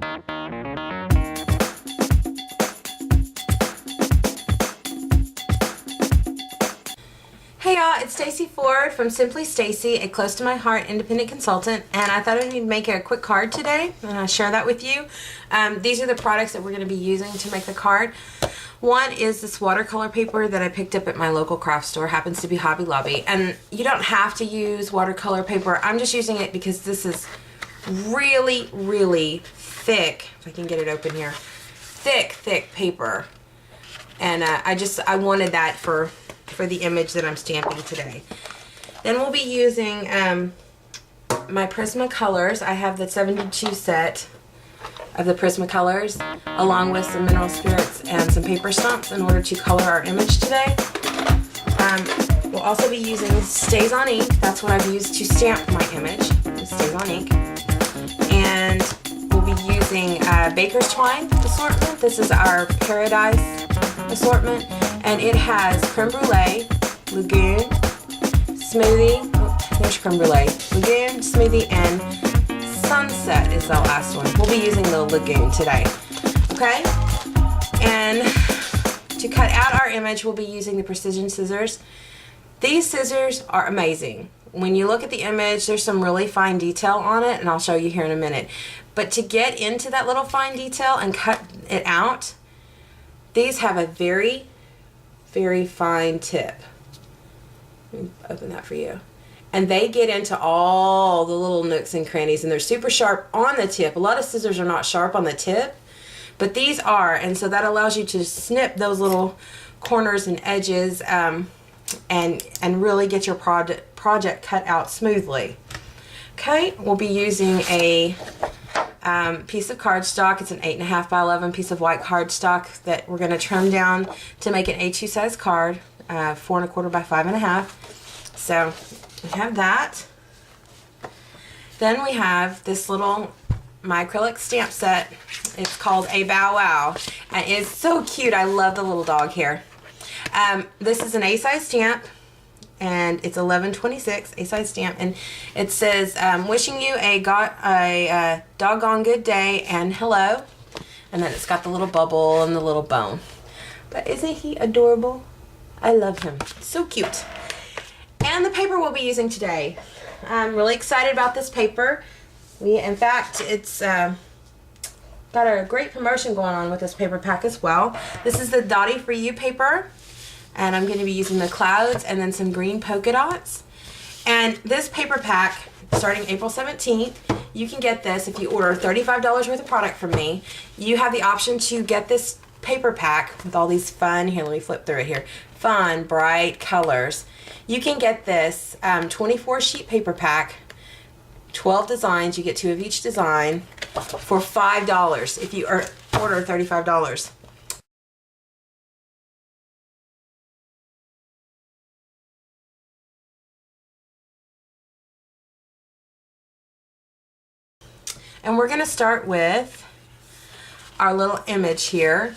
Hey y'all, it's Stacy Ford from Simply Stacy, a close to my heart independent consultant, and I thought I'd make a quick card today and I'll share that with you. These are the products that we're going to be using to make the card. One is this watercolor paper that I picked up at my local craft store, happens to be Hobby Lobby, and you don't have to use watercolor paper. I'm just using it because this is really, really thick, if I can get it open here, thick paper, and I wanted that for the image that I'm stamping today. Then we'll be using my Prismacolors. I have the 72 set of the Prismacolors along with some mineral spirits and some paper stumps in order to color our image today. We'll also be using Stays on Ink. That's what I've used to stamp my image. It stays on ink. And we'll be using Baker's Twine assortment. This is our Paradise assortment, and it has creme brulee, lagoon, smoothie, there's creme brulee, lagoon, smoothie, and sunset is the last one. We'll be using the lagoon today, okay? And to cut out our image, we'll be using the precision scissors. These scissors are amazing. When you look at the image, there's some really fine detail on it, and I'll show you here in a minute. But to get into that little fine detail and cut it out, these have a very, very fine tip. Let me open that for you. And they get into all the little nooks and crannies, and they're super sharp on the tip. A lot of scissors are not sharp on the tip, but these are, and so that allows you to snip those little corners and edges and really get your project cut out smoothly. Okay, we'll be using a piece of cardstock. It's an 8.5 by 11 piece of white cardstock that we're going to trim down to make an A2 size card, 4.25 by 5.5. So we have that. Then we have this little my acrylic stamp set. It's called a Bow Wow, and it's so cute. I love the little dog here. This is an A size stamp, and it's 1126 A size stamp, and it says wishing you a doggone good day and hello, and then it's got the little bubble and the little bone. But isn't he adorable? I love him. So cute. And the paper we'll be using today, I'm really excited about this paper. In fact, it's got a great promotion going on with this paper pack as well. This is the Dottie For You paper, and I'm going to be using the clouds and then some green polka dots. And this paper pack, starting April 17th, you can get this if you order $35 worth of product from me. You have the option to get this paper pack with all these fun, here let me flip through it here, fun, bright colors. You can get this 24 sheet paper pack, 12 designs, you get 2 of each design, for $5 if you order $35. And we're going to start with our little image here.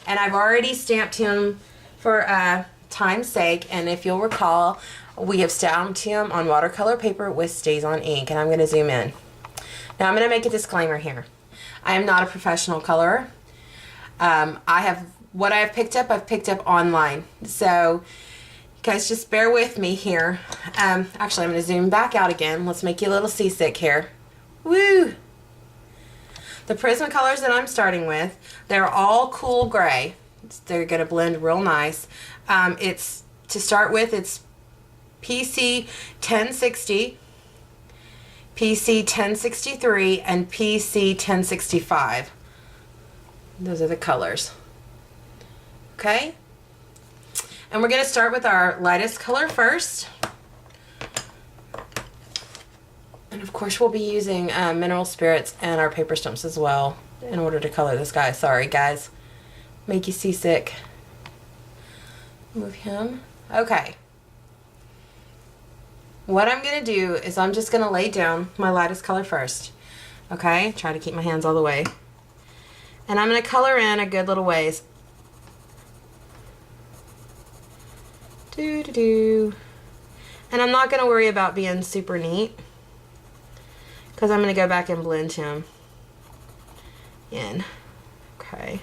And I've already stamped him for time's sake. And if you'll recall, we have stamped him on watercolor paper with Stays on Ink. And I'm going to zoom in. Now I'm going to make a disclaimer here. I am not a professional colorer. What I've picked up online. So you guys just bear with me here. Actually, I'm going to zoom back out again. Let's make you a little seasick here. Woo! The Prismacolors that I'm starting with, they're all cool gray. They're going to blend real nice. To start with, it's PC 1060, PC 1063, and PC 1065. Those are the colors. Okay? And we're going to start with our lightest color first. And of course we'll be using mineral spirits and our paper stumps as well in order to color this guy. Sorry guys, make you seasick. Move him. Okay. What I'm going to do is I'm just going to lay down my lightest color first. Okay, try to keep my hands all the way. And I'm going to color in a good little ways. And I'm not going to worry about being super neat, because I'm going to go back and blend him in. Okay.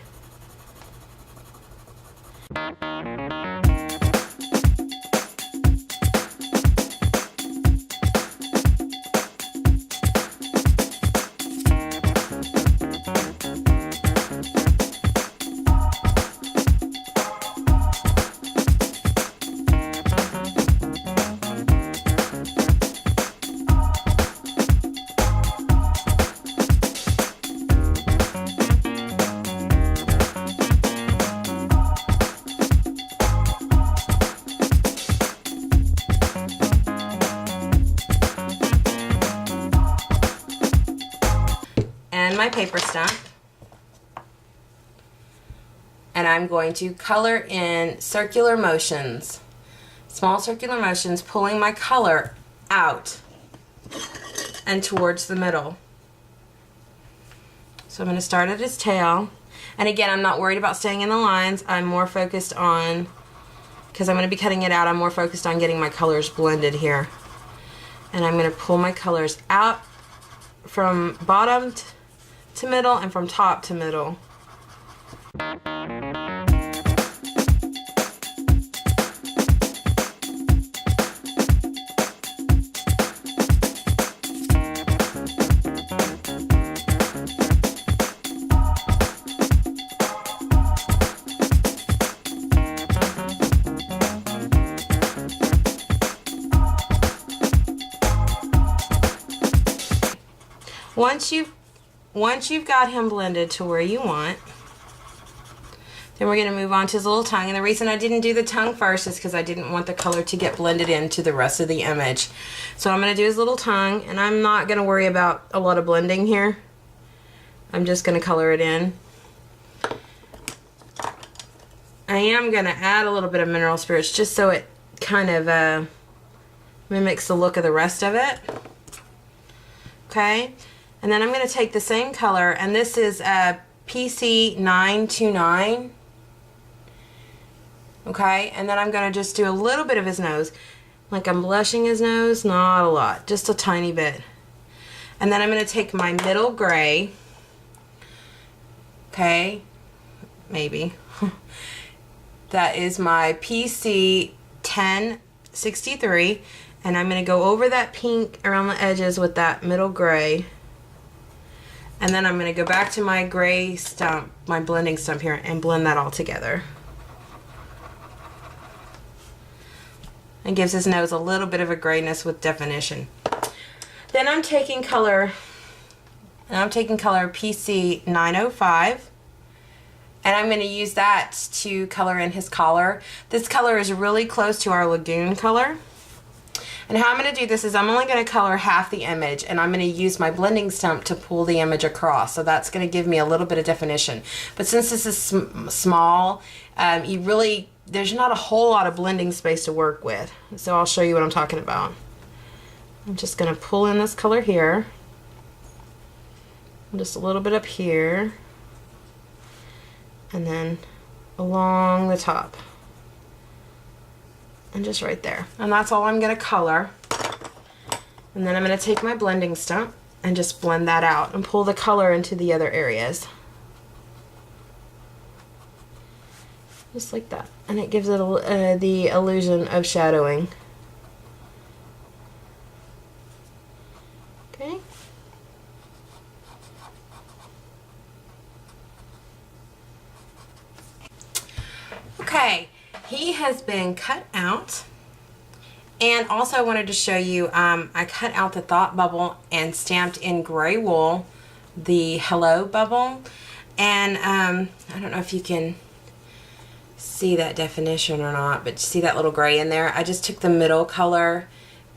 And my paper stump, and I'm going to color in circular motions, small circular motions, pulling my color out and towards the middle. So I'm going to start at his tail, and again, I'm not worried about staying in the lines. I'm more focused on, because I'm going to be cutting it out, I'm more focused on getting my colors blended here. And I'm going to pull my colors out from bottom to middle and from top to middle. Once you've got him blended to where you want, then we're going to move on to his little tongue. And the reason I didn't do the tongue first is because I didn't want the color to get blended into the rest of the image. So I'm going to do his little tongue, and I'm not going to worry about a lot of blending here. I'm just going to color it in. I am going to add a little bit of mineral spirits just so it kind of mimics the look of the rest of it. Okay. And then I'm going to take the same color, and this is PC 929. Okay, and then I'm going to just do a little bit of his nose. Like I'm blushing his nose, not a lot, just a tiny bit. And then I'm going to take my middle gray. Okay, maybe. That is my PC 1063. And I'm going to go over that pink around the edges with that middle gray. And then I'm going to go back to my gray stump, my blending stump here, and blend that all together. And gives his nose a little bit of a grayness with definition. Then I'm taking color PC 905. And I'm going to use that to color in his collar. This color is really close to our lagoon color. And how I'm going to do this is I'm only going to color half the image, and I'm going to use my blending stump to pull the image across. So that's going to give me a little bit of definition. But since this is small, there's not a whole lot of blending space to work with. So I'll show you what I'm talking about. I'm just going to pull in this color here. And just a little bit up here. And then along the top. And just right there. And that's all I'm going to color. And then I'm going to take my blending stump and just blend that out and pull the color into the other areas. Just like that. And it gives it the illusion of shadowing. Okay. Okay. He has been cut out, and also I wanted to show you, I cut out the thought bubble and stamped in gray wool the hello bubble, and I don't know if you can see that definition or not, but see that little gray in there? I just took the middle color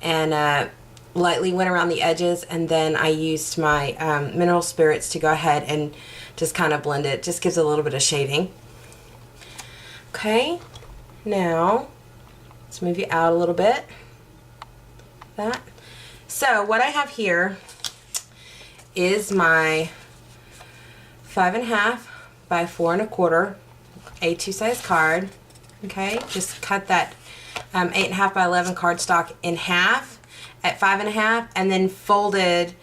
and lightly went around the edges, and then I used my mineral spirits to go ahead and just kind of blend it. Just gives a little bit of shading. Okay. Now, let's move you out a little bit. That. So what I have here is my 5.5 by 4 1/4 A2 size card. Okay, just cut that 8.5 by 11 cardstock in half at 5.5, and then folded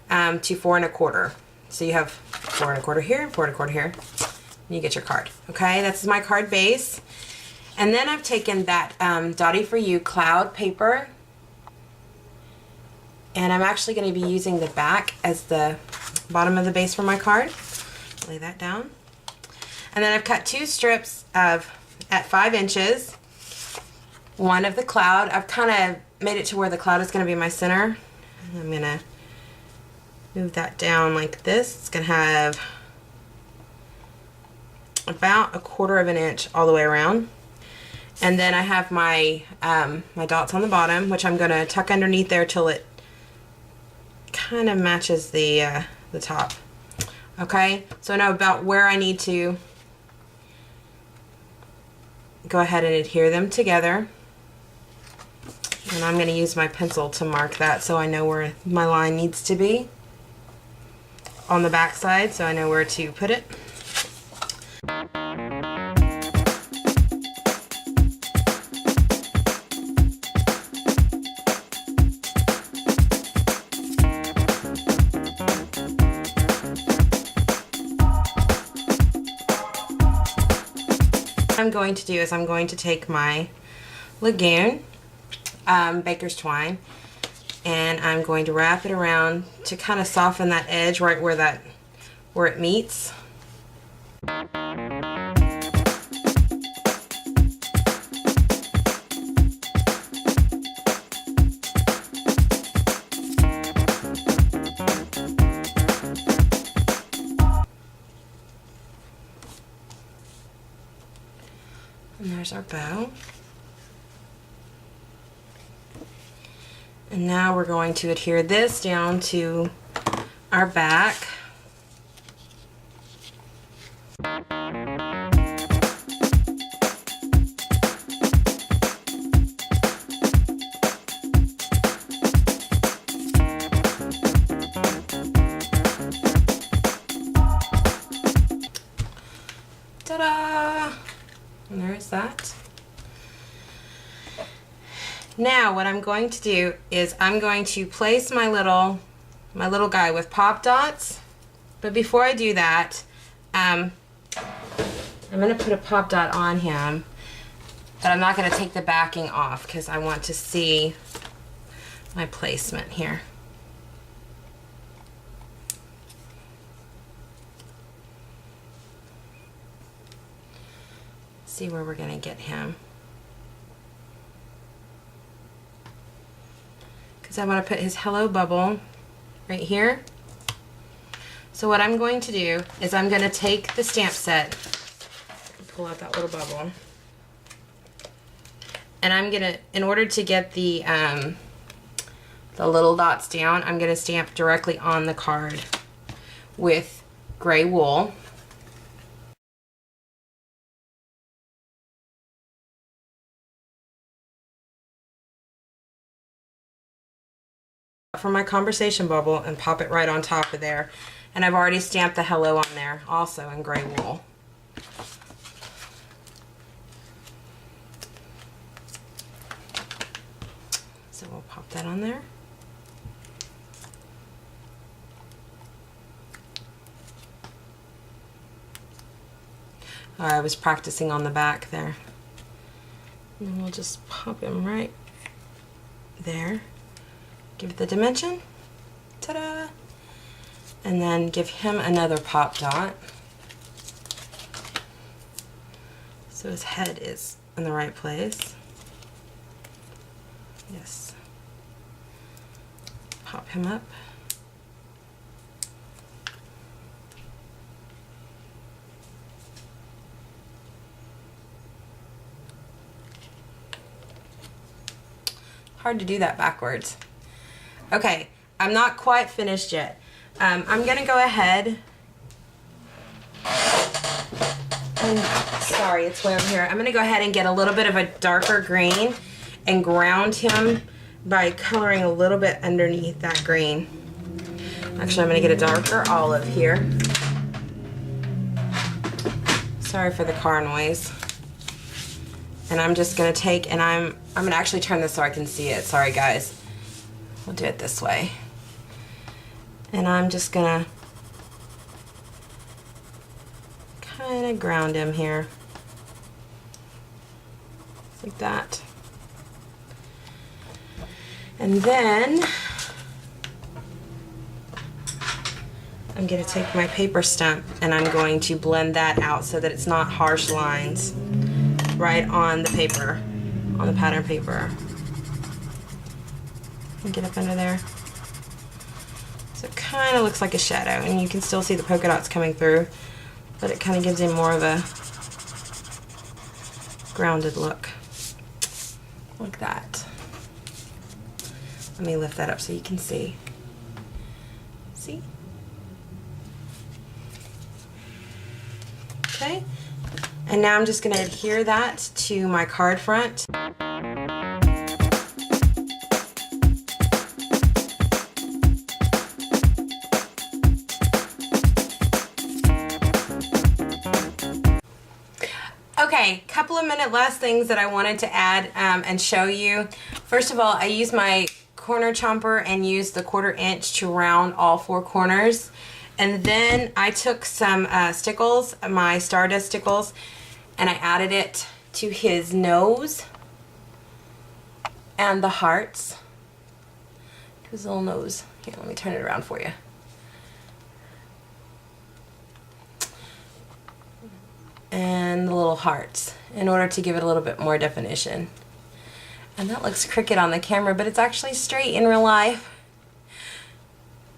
to 4 1/4. So you have 4 1/4 here, 4 1/4 here, and you get your card. Okay, that's my card base. And then I've taken that Dottie For You cloud paper, and I'm actually going to be using the back as the bottom of the base for my card. Lay that down. And then I've cut 2 strips at 5 inches. One of the cloud. I've kind of made it to where the cloud is going to be my center. I'm going to move that down like this. It's going to have about 1/4 of an inch all the way around. And then I have my my dots on the bottom, which I'm going to tuck underneath there till it kind of matches the top. Okay, so I know about where I need to go ahead and adhere them together. And I'm going to use my pencil to mark that so I know where my line needs to be on the back side, so I know where to put it. What I'm going to do is I'm going to take my Lagoon baker's twine, and I'm going to wrap it around to kind of soften that edge right where it meets. And there's our bow. And now we're going to adhere this down to our back. Ta-da! And there's that. Now what I'm going to do is I'm going to place my little guy with pop dots, but before I do that, I'm going to put a pop dot on him, but I'm not going to take the backing off because I want to see my placement here. See where we're going to get him. Because I want to put his hello bubble right here. So what I'm going to do is I'm going to take the stamp set, pull out that little bubble, and I'm going to, in order to get the little dots down, I'm going to stamp directly on the card with gray wool. For my conversation bubble and pop it right on top of there, and I've already stamped the hello on there also in gray wool. So we'll pop that on there. I was practicing on the back there, and we'll just pop him right there. Give it the dimension, ta-da, and then give him another pop dot so his head is in the right place. Yes. Pop him up. Hard to do that backwards. Okay, I'm not quite finished yet. I'm going to go ahead and, sorry, it's way over here. I'm going to go ahead and get a little bit of a darker green and ground him by coloring a little bit underneath that green. Actually, I'm going to get a darker olive here. Sorry for the car noise. And I'm just going to take, and I'm going to actually turn this so I can see it. Sorry, guys. We'll do it this way. And I'm just gonna kind of ground him here. Like that. And then I'm going to take my paper stump and I'm going to blend that out so that it's not harsh lines right on the paper, on the pattern paper. And get up under there. So it kind of looks like a shadow, and you can still see the polka dots coming through, but it kind of gives him more of a grounded look. Like that. Let me lift that up so you can see. See? Okay. And now I'm just going to adhere that to my card front. Okay, couple of minute last things that I wanted to add and show you. First of all, I used my corner chomper and used the 1/4 inch to round all 4 corners. And then I took some stickles, my Stardust stickles, and I added it to his nose and the hearts. His little nose. Here, let me turn it around for you. And the little hearts in order to give it a little bit more definition. And that looks crooked on the camera, but it's actually straight in real life.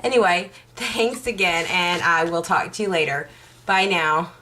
Anyway, thanks again, and I will talk to you later. Bye now.